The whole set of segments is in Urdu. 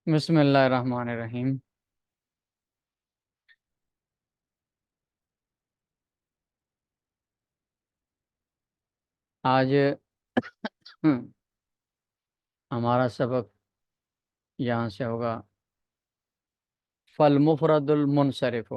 بسم اللہ الرحمن الرحیم۔ آج ہمارا سبق یہاں سے ہوگا فالمفرد المنصرف۔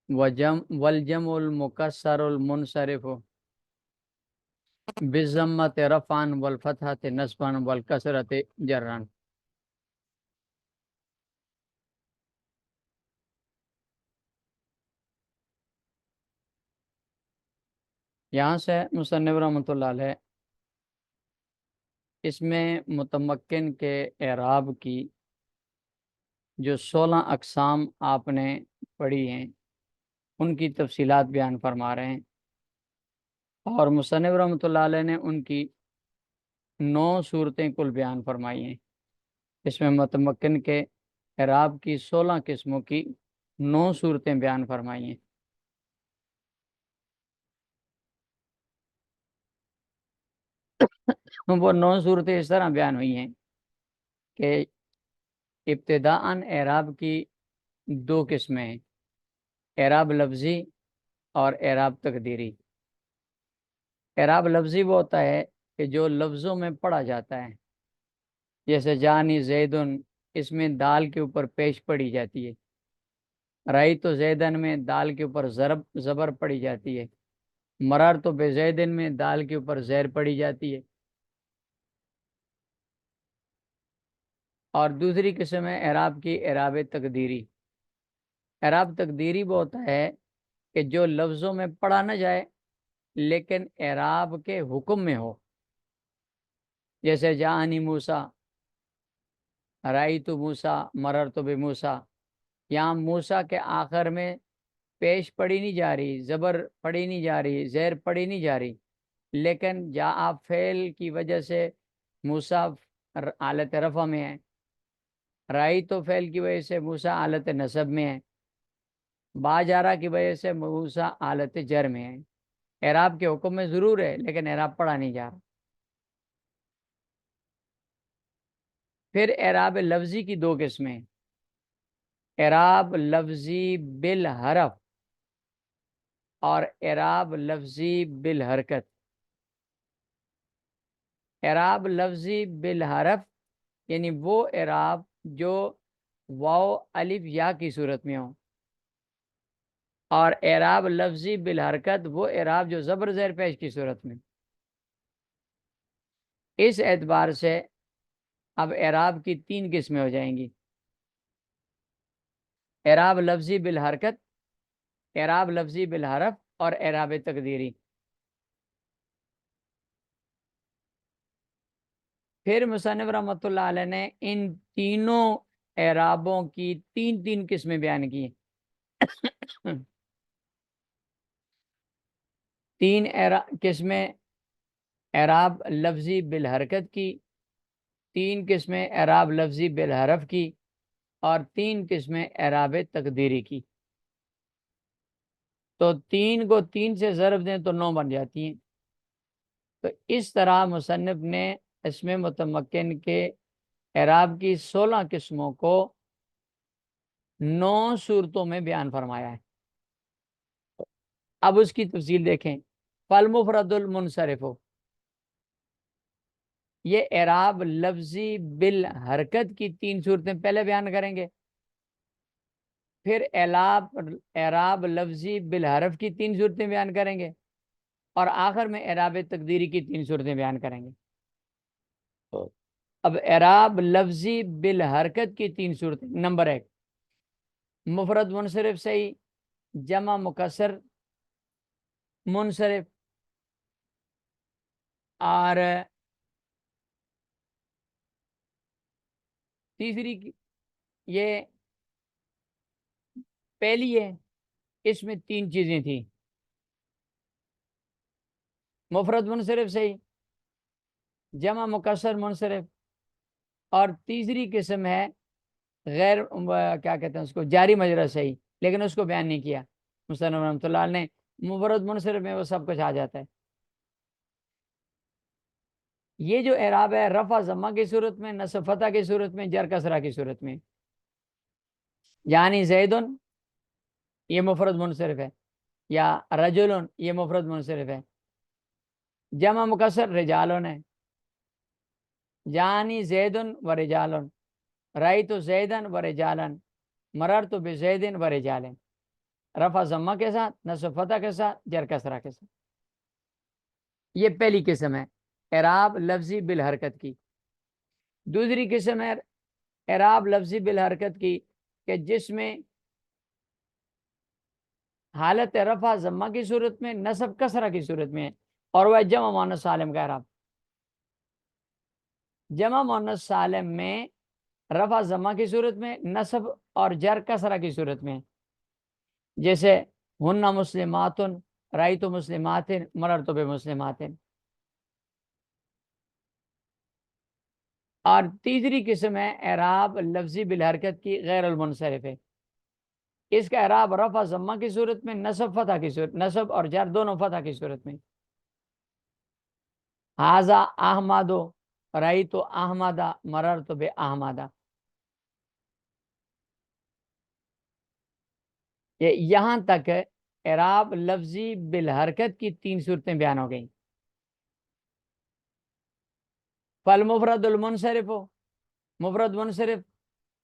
والجمع المکسر المنصرف بالضمۃ رفعا والفتحۃ نصبا والکسرۃ جرا۔ یہاں سے مصنف رحمۃ اللہ علیہ اس میں متمکن کے اعراب کی جو 16 اقسام آپ نے پڑھی ہیں ان کی تفصیلات بیان فرما رہے ہیں، اور مصنف رحمۃ اللہ علیہ نے ان کی 9 صورتیں کل بیان فرمائی ہیں۔ اس میں متمکن کے اعراب کی 16 قسموں کی 9 صورتیں بیان فرمائی ہیں۔ وہ 9 صورتیں اس طرح بیان ہوئی ہیں کہ ابتداءً اعراب کی 2 قسمیں ہیں، اعراب لفظی اور اعراب تقدیری۔ اعراب لفظی وہ ہوتا ہے کہ جو لفظوں میں پڑھا جاتا ہے، جیسے جانی زیدن، اس میں دال کے اوپر پیش پڑھی جاتی ہے۔ رائی تو زیدن میں دال کے اوپر زبر پڑھی جاتی ہے۔ مرار تو بے زیدن میں دال کے اوپر زیر پڑھی جاتی ہے۔ اور دوسری قسم ہے اعراب کی اعراب تقدیری۔ اعراب تقدیری وہ ہوتا ہے کہ جو لفظوں میں پڑھا نہ جائے لیکن اعراب کے حکم میں ہو، جیسے جانی موسیٰ، رائی تو موسیٰ، مرر تو بے موسیٰ۔ یہاں موسیٰ کے آخر میں پیش پڑھی نہیں جا رہی، زبر پڑھی نہیں جا رہی، زیر پڑھی نہیں جا رہی، لیکن جا آپ فعل کی وجہ سے موسیٰ حالت رفع میں ہے، رائی تو فعل کی وجہ سے موسیٰ حالت نصب میں ہے، با جارہ کی وجہ سے موسیٰ حالت جر میں ہے۔ اعراب کے حکم میں ضرور ہے لیکن اعراب پڑھا نہیں جا رہا۔ پھر اعراب لفظی کی 2 قسمیں، اعراب لفظی بالحرف اور اعراب لفظی بالحرکت۔ اعراب لفظی بالحرف یعنی وہ اعراب جو واو الف یا کی صورت میں ہو، اور اعراب لفظی بالحرکت وہ اعراب جو زبر زیر پیش کی صورت میں۔ اس اعتبار سے اب اعراب کی 3 قسمیں ہو جائیں گی، اعراب لفظی بالحرکت، اعراب لفظی بالحرف اور اعراب تقدیری۔ پھر مصنف رحمۃ اللہ علیہ نے ان تینوں اعرابوں کی 3 قسمیں بیان کی ہیں۔ 3 قسمیں اعراب لفظی بالحرکت کی، 3 قسمیں اعراب لفظی بالحرف کی، اور 3 قسمیں اعراب تقدیری کی۔ تو 3 کو 3 سے ضرب دیں تو 9 بن جاتی ہیں۔ تو اس طرح مصنف نے اس میں متمکن کے اعراب کی 16 قسموں کو 9 صورتوں میں بیان فرمایا ہے۔ اب اس کی تفصیل دیکھیں۔ فالمفرد المنصرف، یہ اعراب لفظی بالحرکت کی 3 صورتیں پہلے بیان کریں گے، پھر اعراب لفظی بالحرف کی 3 صورتیں بیان کریں گے، اور آخر میں اعراب تقدیری کی 3 صورتیں بیان کریں گے۔ اب اعراب لفظی بالحرکت کی 3 صورتیں، نمبر 1 مفرد منصرف صحیح، جمع مکسر منصرف، اور تیسری یہ پہلی ہے، اس میں 3 چیزیں تھیں، مفرد منصرف صحیح، جمع مکسر منصرف، اور تیسری قسم ہے غیر کیا کہتے ہیں اس کو، جاری مجرا صحیح۔ لیکن اس کو بیان نہیں کیا مصنف رحمۃ اللہ علیہ نے. مفرد منصرف میں وہ سب کچھ آ جاتا ہے. یہ جو اعراب ہے رفع ضمہ کی صورت میں، نصب فتح کی صورت میں، جر کسرہ کی صورت میں. یعنی زیدن یہ مفرد منصرف ہے، یا رجلن یہ مفرد منصرف ہے. جمع مکسر رجالن ہے. یعنی زیدن و رجالن، رأیت زیدن و رجالن، مررت بزیدن و رجالن. رفع ضمہ کے ساتھ، نصب فتح کے ساتھ، جر کسرہ کے ساتھ. یہ پہلی قسم ہے اعراب لفظی بالحرکت کی. دوسری قسم ہے اعراب لفظی بالحرکت کی کہ جس میں حالت رفع ضمہ کی صورت میں، نصب کسرہ کی صورت میں ہے، اور وہ جمع مؤنث سالم کا اعراب. جمع مؤنث سالم میں رفع ضمہ کی صورت میں، نصب اور جر کسرہ کی صورت میں. جیسے ہن مسلمات، رأیت مسلمات، مررت بمسلمات. اور تیسری قسم ہے اعراب لفظی بالحرکت کی غیر المنصرف ہے. اس کا اعراب رفع ضمہ کی صورت میں، نصب فتح کی صورت، نصب اور جر دونوں فتح کی صورت میں. ھذا احمد، رأیت احمد، مررت باحمد. یہاں تک اعراب لفظی بالحرکت کی 3 صورتیں بیان ہو گئیں. فالمفرد المنصرف، مفرد منصرف،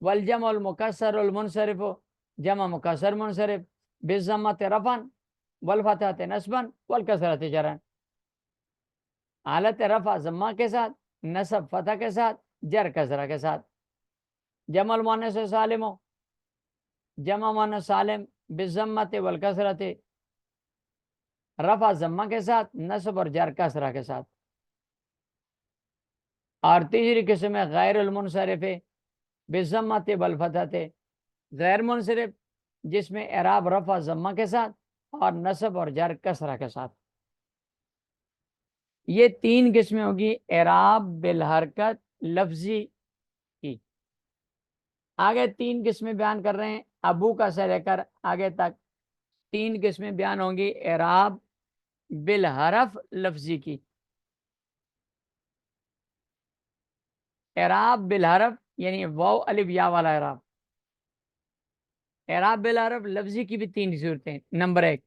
والجمع المکسر المنصرف، جمع مکسر منصرف، بالضمۃ رفعا والفتحۃ نصبا والکسرۃ جرا. حالت رفع ضمہ کے ساتھ، نصب فتح کے ساتھ، جر کسرہ کے ساتھ. جمع المؤنث سالم، جمع مؤنث سالم بالضمۃ والکسرۃ، رفع ضمہ کے ساتھ، نصب اور جر کسرہ کے ساتھ. اور تیسری قسم ہے غیر المنصرف بالضمۃ والفتحۃ، غیر منصرف جس میں اعراب رفع ضمہ کے ساتھ اور نصب اور جر کسرہ کے ساتھ. یہ 3 قسمیں ہوگی اعراب بالحرکت لفظی کی. آگے 3 قسمیں بیان کر رہے ہیں، ابو کا سے لے کر آگے تک 3 قسمیں بیان ہوں گی اعراب بالحرف لفظی کی. اعراب بالحرف یعنی واو الف یا والا اعراب. اعراب بالحرف لفظی کی بھی 3 صورتیں. نمبر 1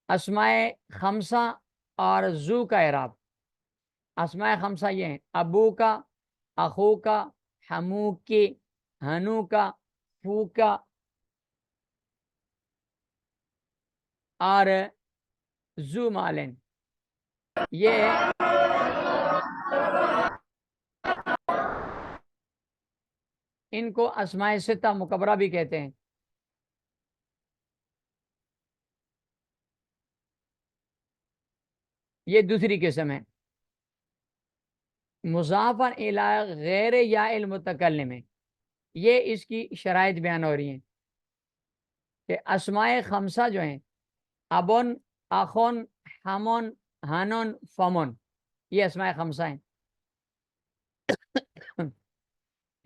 اسماء خمسہ اور ذو کا اعراب. اسماء خمسہ یہ ہیں ابو کا، اخو کا، حمو کی، ہنو کا، فو کا اور ذو مالن. یہ ان کو اسماء ستہ مکبرہ بھی کہتے ہیں. یہ دوسری قسم ہے. مضاف الی غیر یا المتکلم میں یہ اس کی شرائط بیان ہو رہی ہیں کہ اسماء خمسہ جو ہیں ابن، اخون، حمون، ہنون، فمون، یہ اسماء خمسہ ہیں.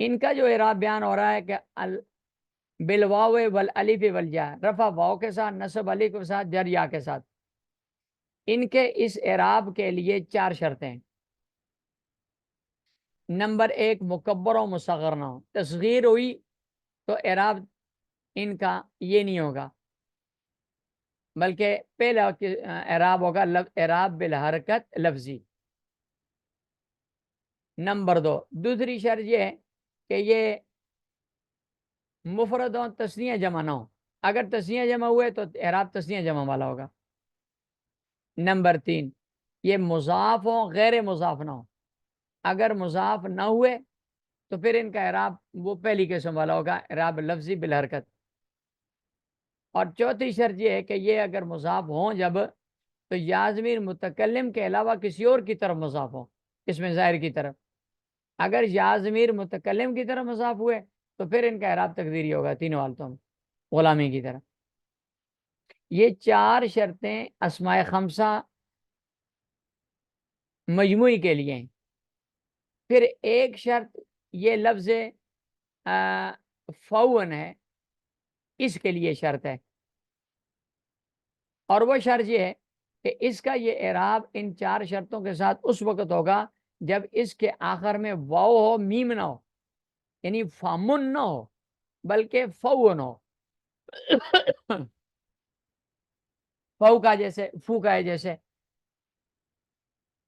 ان کا جو اعراب بیان ہو رہا ہے کہ بالواو والالف والیا، رفع واو کے ساتھ، نصب الف کے ساتھ، جر یا کے ساتھ. ان کے اس اعراب کے لیے 4 شرطیں. نمبر 1 مکبر و مصغر نہ ہو. تصغیر ہوئی تو اعراب ان کا یہ نہیں ہوگا، بلکہ پہلا اعراب ہوگا اعراب بالحرکت لفظی. نمبر 2 دوسری شرط یہ ہے کہ یہ مفرد و تثنیہ جمع نہ ہو. اگر تثنیہ جمع ہوئے تو اعراب تثنیہ جمع والا ہوگا. نمبر 3 یہ مضاف ہو، غیر مضاف نہ ہو. اگر مضاف نہ ہوئے تو پھر ان کا اعراب وہ پہلی قسم والا ہوگا، اعراب لفظی بالحرکت. اور چوتھی شرط یہ ہے کہ یہ اگر مضاف ہوں جب تو یا ضمیر متکلم کے علاوہ کسی اور کی طرف مضاف ہو، اس میں ظاہر کی طرف. اگر یا ضمیر متکلم کی طرف مضاف ہوئے تو پھر ان کا اعراب تقدیری ہوگا تینوں حالتوں میں، غلامی کی طرف. یہ 4 شرطیں اسماء خمسہ مجموعی کے لیے ہیں. پھر ایک شرط یہ لفظ فون ہے، اس کے لیے شرط ہے، اور وہ شرط یہ ہے کہ اس کا یہ اعراب ان 4 شرطوں کے ساتھ اس وقت ہوگا جب اس کے آخر میں واو ہو، میم نہ ہو، یعنی فامن نہ ہو بلکہ فون ہو فو کا جیسے، فو کا ہے جیسے.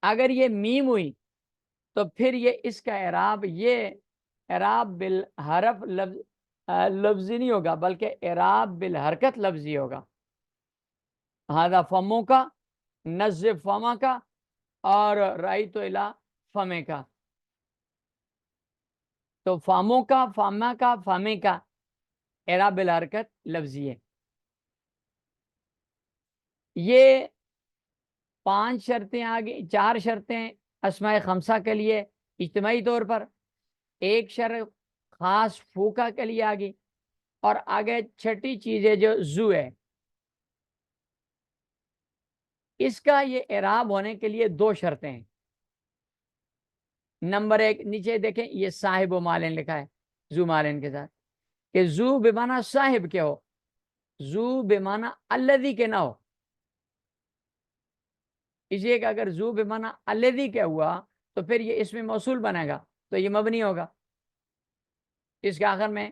اگر یہ میم ہوئی تو پھر یہ اس کا اعراب، یہ اعراب بالحرف لفظی نہیں ہوگا بلکہ اعراب بالحرکت لفظی ہوگا. ہذا فموں کا، نزب فما کا، اور رأیت الی فمے کا. تو فاموں کا، فاما کا، فامے کا اعراب بالحرکت لفظی ہے. یہ 5 شرطیں آگے، 4 شرطیں اسماء خمسہ کے لیے اجتماعی طور پر، 1 شرط خاص فوکا کے لیے آگی، اور آگے 6ٹھی چیز ہے جو زو ہے. اس کا یہ اعراب ہونے کے لیے 2 شرطیں ہیں. نمبر 1 نیچے دیکھیں، یہ صاحب و مالن لکھا ہے زو مالن کے ساتھ، کہ زو بمعنی صاحب کے ہو، زو بمعنی الذی کے نہ ہو. اس لیے کہ اگر زو بمعنی الذی کے ہوا تو پھر یہ اسم موصول بنے گا تو یہ مبنی ہوگا. اس کے آخر میں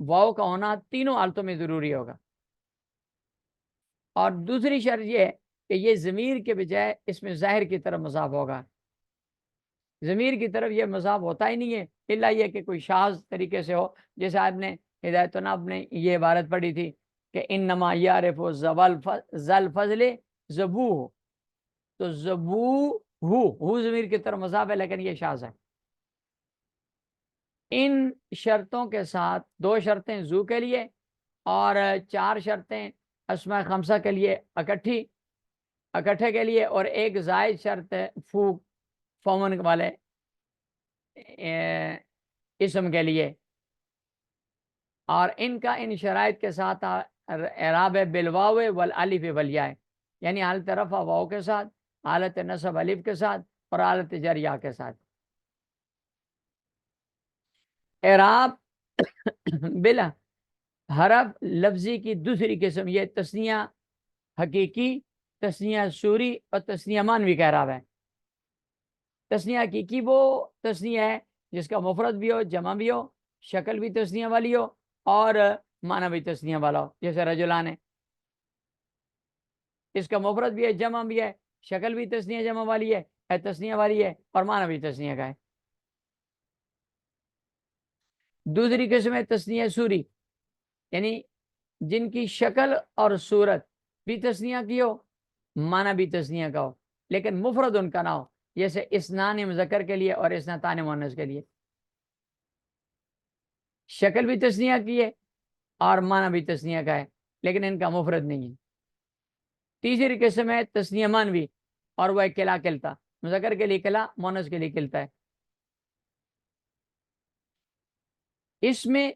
واو کا ہونا تینوں حالتوں میں ضروری ہوگا. اور دوسری شرط یہ ہے کہ یہ ضمیر کے بجائے اس میں ظاہر کی طرف مضاف ہوگا. ضمیر کی طرف یہ مضاف ہوتا ہی نہیں ہے الا یہ کہ کوئی شاذ طریقے سے ہو. جیسے آپ نے ہدایت الناب نے یہ عبارت پڑھی تھی کہ انما یعرف ذل فضل زبو ہو، تو زبو ہو ضمیر کی طرف مضاف ہے لیکن یہ شاذ ہے. ان شرطوں کے ساتھ 2 شرطیں زو کے لیے اور 4 شرطیں اسماء خمسہ کے لیے اکٹھے کے لیے، اور 1 زائد شرط ہے فومن والے اسم کے لیے. اور ان کا ان شرائط کے ساتھ اعراب بالواو والالف والیاء، یعنی حالت رفع واو کے ساتھ، حالت نصب الف کے ساتھ، اور حالت جر یا کے ساتھ. اعراب بلا حرف لفظی کی دوسری قسم یہ تثنیہ حقیقی، تثنیہ سوری اور تثنیہ مانوی کا اعراب ہے. تثنیہ حقیقی وہ تثنیہ ہے جس کا مفرد بھی ہو، جمع بھی ہو، شکل بھی تثنیہ والی ہو اور معنی بھی تثنیہ والا ہو. جیسے رجلان ہے، اس کا مفرد بھی ہے، جمع بھی ہے، شکل بھی تثنیہ جمع والی ہے، تثنیہ والی ہے، اور معنی بھی تثنیہ کا ہے. دوسری قسم ہے تثنیہ سوری، یعنی جن کی شکل اور صورت بھی تثنیہ کی ہو، معنی بھی تثنیہ کا ہو، لیکن مفرد ان کا نہ ہو. جیسے اسنان مذکر کے لیے اور اسنتان مؤنث کے لیے شکل بھی تثنیہ کی ہے اور معنی بھی تثنیہ کا ہے لیکن ان کا مفرد نہیں ہے. تیسری قسم ہے تثنیہ مانوی، اور وہ ہے کلا کلتا، مذکر کے لیے کلا، مؤنث کے لیے کلتا ہے. اس میں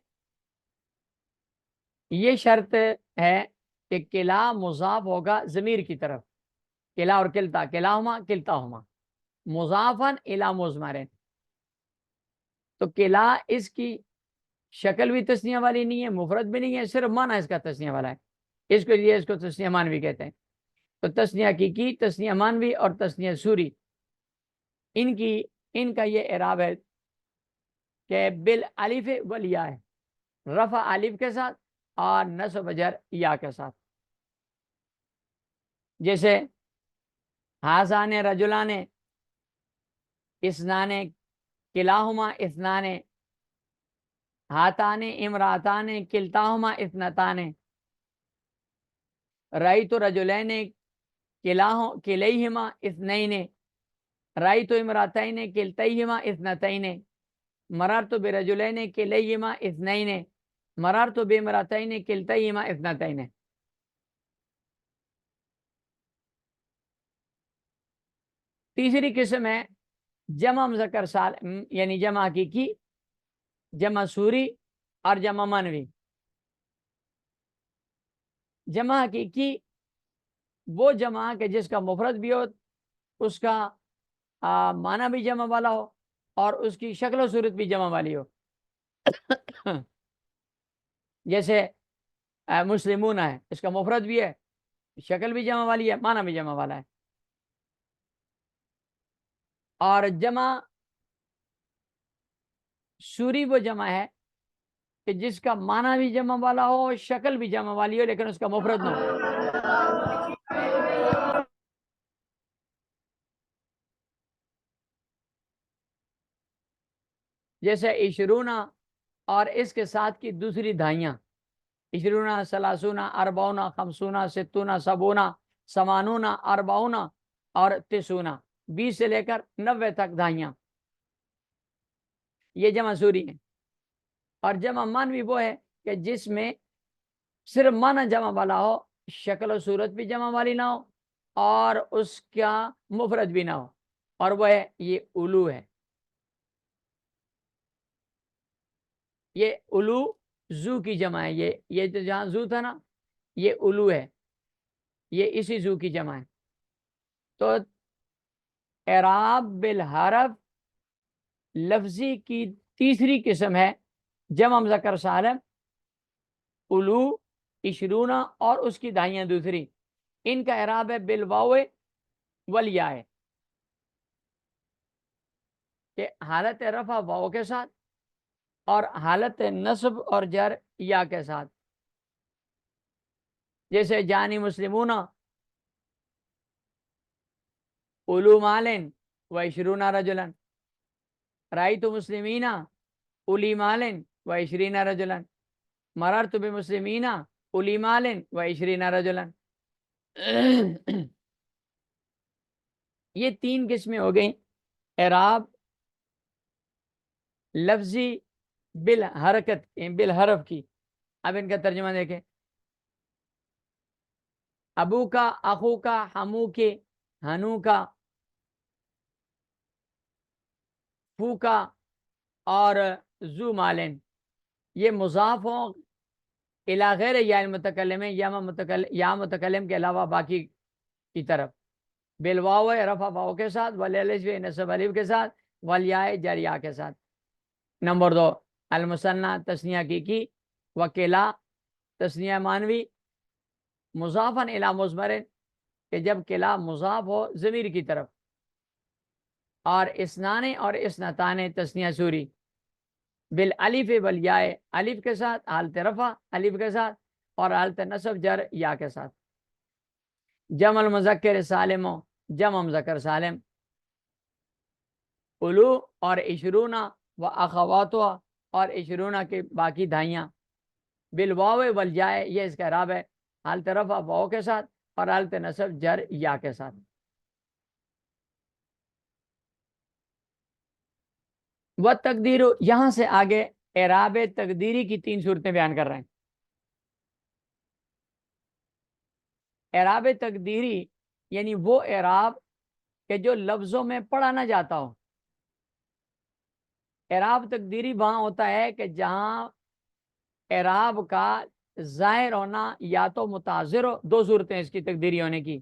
یہ شرط ہے کہ کلا مضاف ہوگا ضمیر کی طرف، کلا اور کلتا، کلاہما کلتاہما مضافن الی مضمرن. تو کلا اس کی شکل بھی تثنیہ والی نہیں ہے، مفرد بھی نہیں ہے، صرف معنی اس کا تثنیہ والا ہے. اس کے لیے اس کو تثنیہ مانوی کہتے ہیں. تو تثنیہ حقیقی، تثنیہ مانوی اور تثنیہ سوری، ان کا یہ اعراب ہے کہ بالالف والیاء، رفع الف کے ساتھ اور نصب جر یا کے ساتھ. جیسے ہازان رجلان، اسنان کلاہما اثنان، ہاتان امراتان کلتاہما اثنتان، رأیت رجلین کلیہما اثنین، رأیت امراتین کلتیہما اثنتین، مررت برجلین کلیہما اثنین، مررت بامراتین کلتیہما اثنتین. تیسری قسم ہے جمع مذکر سالم، یعنی جمع حقیقی، جمع سوری اور جمع مانوی. جمع حقیقی وہ جمع کہ جس کا مفرد بھی ہو، اس کا معنی بھی جمع والا ہو اور اس کی شکل و صورت بھی جمع والی ہو. جیسے مسلمون ہے، اس کا مفرد بھی ہے، شکل بھی جمع والی ہے، معنی بھی جمع والا ہے. اور جمع سوری وہ جمع ہے کہ جس کا معنی بھی جمع والا ہو، شکل بھی جمع والی ہو، لیکن اس کا مفرد نہ ہو. جیسے عشرونہ اور اس کے ساتھ کی دوسری دھائیاں، عشرونہ، سلاسونہ، اربعونہ، خمسونہ، ستونہ، سبونہ، سمانونہ، اربعونہ اور تسونہ، 20 سے لے کر 90 تک دھائیاں، یہ جمع سوری ہیں. اور جمع مانوی وہ ہے کہ جس میں صرف معنی جمع والا ہو، شکل و صورت بھی جمع والی نہ ہو اور اس کا مفرد بھی نہ ہو، اور وہ ہے یہ الو ہے. یہ الو زو کی جمع ہے. یہ جو جہاں زو تھا نا، یہ الو ہے، یہ اسی زو کی جمع ہے. تو اعراب بالحرف لفظی کی تیسری قسم ہے جمع مذکر سالم، الو، عشرونہ اور اس کی دھائیاں دوسری. ان کا اعراب ہے بالواو والیاء، کہ حالت رفع واو کے ساتھ اور حالت نصب اور جر یا کے ساتھ. جیسے جانی مسلمون اولو مالن و عشرون رجلا، رأیت مسلمین اولی مالن و عشرین رجلا، مررت بمسلمین اولی مالن و عشرین رجلا. یہ 3 قسمیں ہو گئیں اعراب لفظی بالحرکت بالحرف کی. اب ان کا ترجمہ دیکھیں. ابو کا، اخو کا، ہمو کے، ہنو کا، فو کا اور زو مالن، یہ مضاف ہوں الی غیر یا المتکلم، یا متکلم کے علاوہ باقی کی طرف، بالواو رفع واو کے ساتھ، والالف نصب الف کے ساتھ، والیاء جر یا کے ساتھ. نمبر 2 المثنی تثنیہ کی وکلا تثنیہ مانوی مضافن الی مضمر، کہ جب کلا مضاف ہو ضمیر کی طرف، اور اسنانے اور اسنتان تثنیہ سوری بالالف والیاء، الف کے ساتھ، حالت رفع الف کے ساتھ اور حالت نصب جر یا کے ساتھ. جمع المذکر سالم، جمع مذکر سالم، الو اور عشرونہ و اخواتها اور عشرونہ کے باقی دھائیاں، بالواو والیاء، یہ اس کا اعراب ہے حالت رفع واو کے ساتھ اور حالت نصب جر یا کے ساتھ. وہ تقدیر، یہاں سے آگے اعراب تقدیری کی 3 صورتیں بیان کر رہے ہیں. اعراب تقدیری یعنی وہ اعراب کہ جو لفظوں میں پڑھا نہ جاتا ہو. اعراب تقدیری وہاں ہوتا ہے کہ جہاں اعراب کا ظاہر ہونا یا تو متاثر ہو. 2 صورتیں اس کی تقدیری ہونے کی،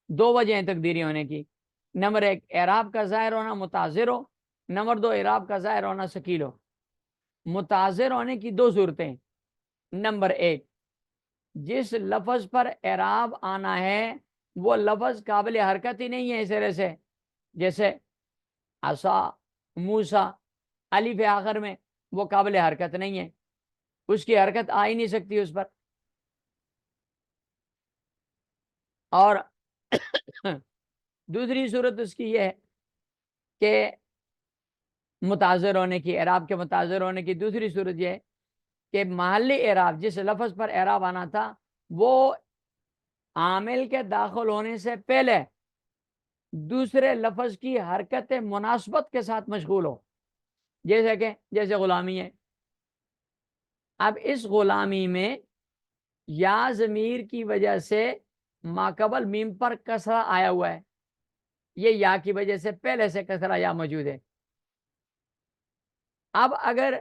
2 وجہ ہیں تقدیری ہونے کی. نمبر 1 اعراب کا ظاہر ہونا متاثر ہو، نمبر 2 اعراب کا ظاہر ہونا ثقیل ہو. متاثر ہونے کی 2 صورتیں. نمبر 1 جس لفظ پر اعراب آنا ہے وہ لفظ قابل حرکت ہی نہیں ہے اس طرح سے، جیسے عصا، موسیٰ، الف آخر میں، وہ قابل حرکت نہیں ہے، اس کی حرکت آ ہی نہیں سکتی اس پر. اور دوسری صورت اس کی یہ ہے کہ متاثر ہونے کی، اعراب کے متاثر ہونے کی دوسری صورت یہ ہے کہ محلی اعراب، جس لفظ پر اعراب آنا تھا وہ عامل کے داخل ہونے سے پہلے دوسرے لفظ کی حرکت مناسبت کے ساتھ مشغول ہو. جیسے غلامی ہے. اب اس غلامی میں یا ضمیر کی وجہ سے ماقبل میم پر کسرہ آیا ہوا ہے، یہ یا کی وجہ سے پہلے سے کسرہ یا موجود ہے. اب اگر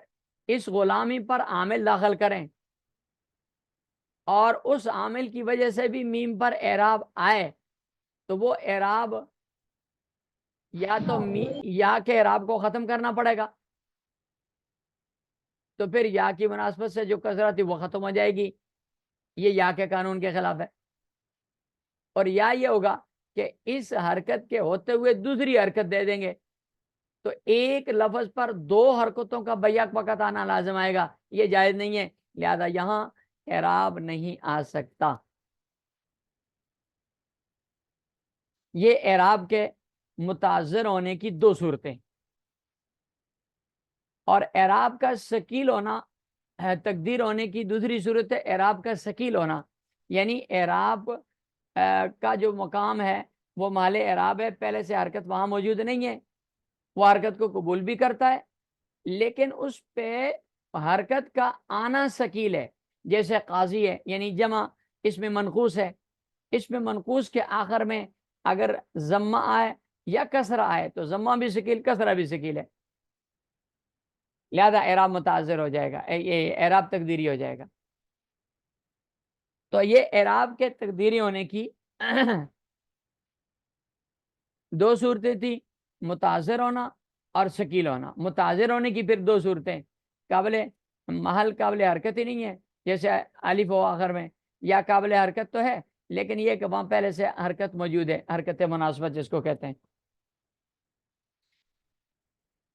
اس غلامی پر عامل داخل کریں اور اس عامل کی وجہ سے بھی میم پر اعراب آئے تو وہ اعراب یا تو یا کے اعراب کو ختم کرنا پڑے گا، تو پھر یا کی مناسبت سے جو کسرہ تھی وہ ختم ہو جائے گی. یہ یا کے قانون کے خلاف ہے. اور یا یہ ہوگا کہ اس حرکت کے ہوتے ہوئے دوسری حرکت دے دیں گے تو ایک لفظ پر دو حرکتوں کا بیک وقت آنا لازم آئے گا, یہ جائز نہیں ہے, لہذا یہاں اعراب نہیں آ سکتا. یہ اعراب کے متعذر ہونے کی دو صورتیں. اور اعراب کا ثقیل ہونا تقدیر ہونے کی دوسری صورت ہے اعراب کا ثقیل ہونا, یعنی اعراب کا جو مقام ہے وہ محل اعراب ہے, پہلے سے حرکت وہاں موجود نہیں ہے, وہ حرکت کو قبول بھی کرتا ہے لیکن اس پہ حرکت کا آنا ثقیل ہے. جیسے قاضی ہے یعنی جمع, اس میں منقوص ہے, اس میں منقوص کے آخر میں اگر ضمہ آئے یا کسرہ آئے تو ضمہ بھی ثقیل کسرہ بھی ثقیل ہے, لہذا اعراب متعذر ہو جائے گا, یہ اعراب تقدیری ہو جائے گا. تو یہ اعراب کے تقدیری ہونے کی دو صورتیں تھیں, متعذر ہونا اور ثقیل ہونا. متعذر ہونے کی پھر دو صورتیں, قابل محل قابل حرکت ہی نہیں ہے جیسے الف ہو آخر میں, یا قابل حرکت تو ہے لیکن یہ کہ وہاں پہلے سے حرکت موجود ہے, حرکت مناسبت جس کو کہتے ہیں.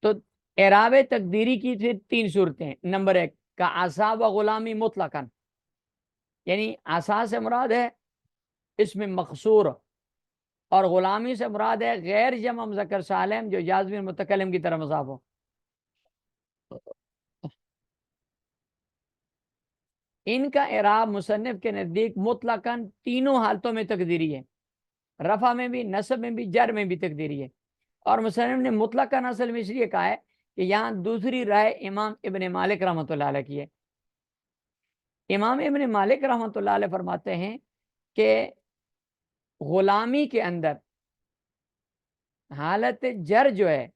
تو اعراب تقدیری کی پھر تین صورتیں. نمبر ایک کا عصا و غلامی مطلقاً, یعنی عصا سے مراد ہے اس میں مقصور, اور غلامی سے مراد ہے غیر جمع مذکر سالم جو جازم متکلم کی طرح مضاف ہو. ان کا اعراب مصنف کے نزدیک مطلقاً تینوں حالتوں میں تقدیری ہے, رفع میں بھی, نصب میں بھی, جر میں بھی تقدیری ہے. اور مصنف نے مطلقاً اصل میں اس لیے کہا ہے کہ یہاں دوسری رائے امام ابن مالک رحمۃ اللہ علیہ کی ہے. امام ابن مالک رحمۃ اللہ علیہ فرماتے ہیں کہ غلامی کے اندر حالت جر جو ہے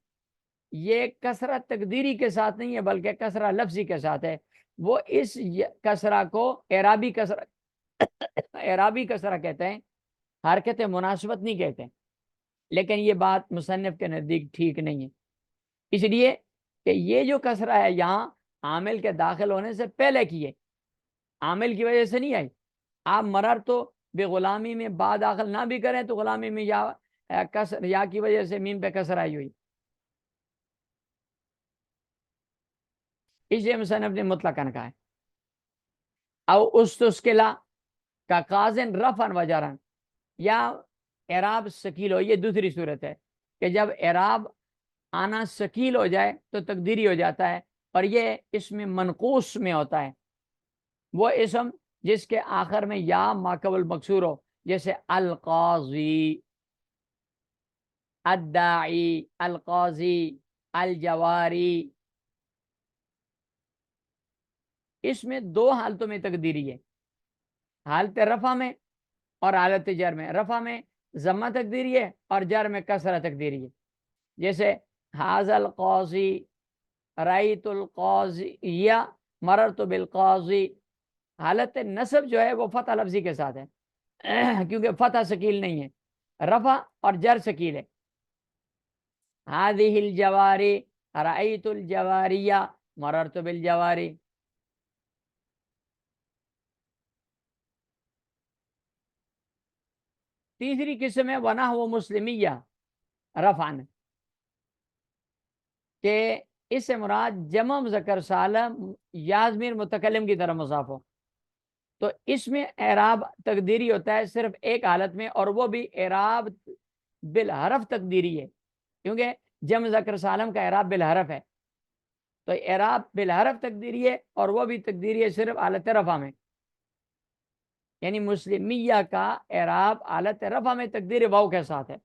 یہ کسرہ تقدیری کے ساتھ نہیں ہے بلکہ کسرہ لفظی کے ساتھ ہے. وہ اس کسرہ کو اعرابی کسرہ کہتے ہیں, حرکت مناسبت نہیں کہتے ہیں. لیکن یہ بات مصنف کے نزدیک ٹھیک نہیں ہے, اس لیے کہ یہ جو کسرہ ہے یہاں عامل کے داخل ہونے سے پہلے کی ہے, عامل کی وجہ سے نہیں آئی. آپ مرر تو بے غلامی میں با داخل نہ بھی کریں تو غلامی میں یا کی وجہ سے میم پہ کسر آئی ہوئی, اس لیے مصنف نے مطلقاً کہا ہے. او استسکلا کا قازن رفعن و جرن, یا اعراب ثقیل ہو, یہ دوسری صورت ہے کہ جب اعراب آنا ثقیل ہو جائے تو تقدیری ہو جاتا ہے, اور یہ اسم منقوص میں ہوتا ہے, وہ اسم جس کے آخر میں یا ماقبل مکسور ہو, جیسے القاضی, الداعی, القاضی, الجواری. اس میں دو حالتوں میں تقدیری ہے, حالت رفع میں اور حالت جر میں. رفع میں ضمہ تقدیری ہے اور جر میں کسرہ تقدیری ہے, جیسے حاذا القاضی, رأیت القاضی, یا مررت بالقاضی. حالت نصب جو ہے وہ فتح لفظی کے ساتھ ہے کیونکہ فتح ثقیل نہیں ہے, رفع اور جر ثقیل ہے. هذه الجواری, رأیت الجواریہ, مررت بالجواری. تیسری قسم ہے ونحو مسلمیہ رفعن, کہ اس سے مراد جمع مذکر سالم یا ضمیر متکلم کی طرح مضاف ہو. تو اس میں اعراب تقدیری ہوتا ہے صرف ایک حالت میں, اور وہ بھی اعراب بالحرف تقدیری ہے, کیونکہ جمع مذکر سالم کا اعراب بالحرف ہے. تو اعراب بالحرف تقدیری ہے اور وہ بھی تقدیری ہے صرف حالت رفع میں, یعنی مسلمیہ کا اعراب حالت رفع میں تقدیر واو کے ساتھ ہے.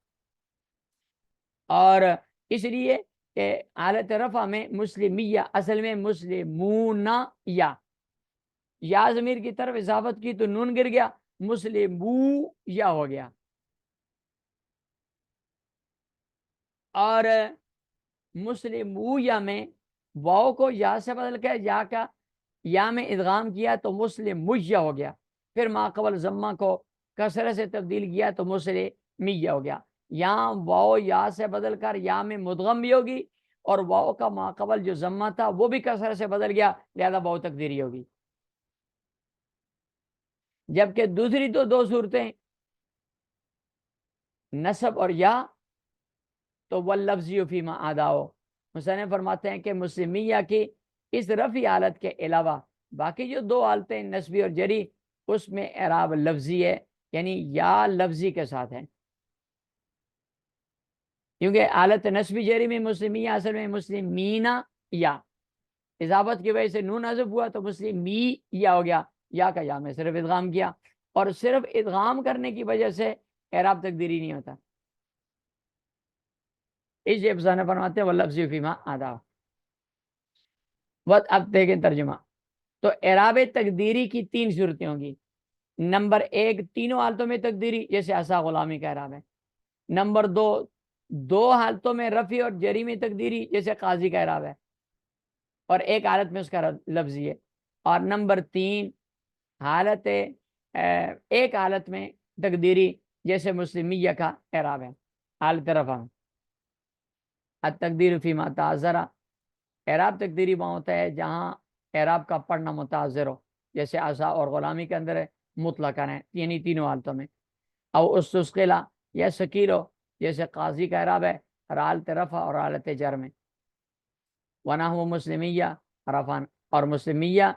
اور اس لیے کہ حالت رفع میں مسلمیہ اصل میں مسلمون, یا ضمیر کی طرف اضافت کی تو نون گر گیا, مسلمو یا ہو گیا. اور مسلمو یا میں واو کو یا سے بدل کے یا میں ادغام کیا تو مسلمیہ ہو گیا. پھر ماقبل ضمہ کو کسرہ سے تبدیل کیا تو مسلمیہ ہو گیا. یہاں واو یا سے بدل کر یا میں مدغم بھی ہوگی, اور واو کا ماقبل جو ضمہ تھا وہ بھی کسرہ سے بدل گیا, لہذا واو تقدیری ہوگی. جبکہ دوسری تو دو صورتیں نصب اور یا، تو واللفظی فیما آداؤ، مصنف فرماتے ہیں کہ مسلمیہ کی اس رفعی حالت کے علاوہ باقی جو دو حالتیں نصبی اور جری، اس میں اعراب لفظی ہے، یعنی یا لفظی کے ساتھ ہے، کیونکہ حالت نصبی جری میں مسلمیہ اصل میں مسلمینا یا، اضافت کی وجہ سے نون حذف ہوا تو مسلمی یا ہو گیا، یا کا یا میں صرف ادغام کیا، اور صرف ادغام کرنے کی وجہ سے اعراب تقدیری نہیں ہوتا، اس لیے افسانہ فرماتے ہیں واللفظ فیما آدھا۔ اب دیکھیں ترجمہ، تو اعراب تقدیری کی تین صورتیں ہوں گی۔ نمبر ایک، تینوں حالتوں میں تقدیری، جیسے عصا غلامی کا اعراب ہے۔ نمبر دو، دو حالتوں میں رفع اور جری میں تقدیری، جیسے قاضی کا اعراب ہے، اور ایک حالت میں اس کا لفظی ہے۔ اور نمبر تین، حالت ایک حالت میں تقدیری، جیسے مسلمیہ کا اعراب ہے حالت رفع میں۔ التقدیر فیما تعذر، اعراب تقدیری وہاں ہوتا ہے جہاں اعراب کا پڑھنا متعذر ہو، جیسے عصا اور غلامی کے اندر ہے، مطلقاً ہے، یعنی تینوں حالتوں میں۔ او استثقلا، یا ثقیل ہو، جیسے قاضی کا اعراب ہے حالت رفع اور حالت جر میں۔ ونحو مسلمیہ رفعن، اور مسلمیہ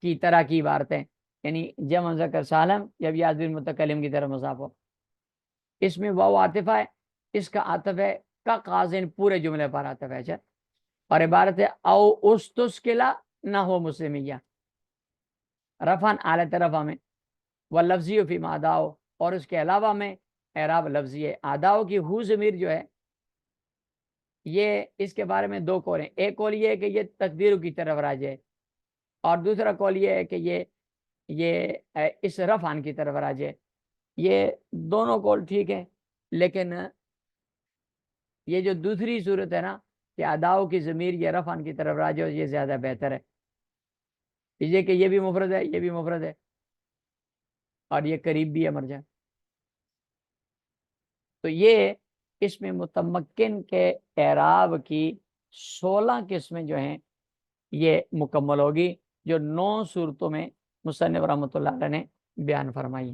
کی طرح کی عبارتیں، یعنی جمع مذکر سالم جب یہ آدمی متکلم کی طرف مضاف ہو، اس میں واو عاطفہ ہے، اس کا عاطف ہے کا قاضن، پورے جملے پر عاطف ہے، اور عبارت ہے او استثقلا نہ ہو مسلمیہ رفعن حالت رفع میں، واللفظی فیما آداؤ، اور اس کے علاوہ میں اعراب لفظی ہے۔ آداؤ کی ہو ضمیر جو ہے، یہ اس کے بارے میں دو قول ہیں، ایک قول یہ ہے کہ یہ تقدیر کی طرف راجع ہے، اور دوسرا قول یہ ہے کہ یہ اس رفعن کی طرف راجع ہے۔ یہ دونوں قول ٹھیک ہے، لیکن یہ جو دوسری صورت ہے نا کہ اداؤ کی ضمیر یہ رفعن کی طرف راجع ہو، یہ زیادہ بہتر ہے، یہ کہ یہ بھی مفرد ہے، یہ بھی مفرد ہے، اور یہ قریب بھی ہے مرجع۔ تو یہ اس میں متمکن کے اعراب کی 16 قسمیں جو ہیں یہ مکمل ہوگی، جو 9 صورتوں میں مصنف رحمۃ اللہ علیہ نے بیان فرمائی۔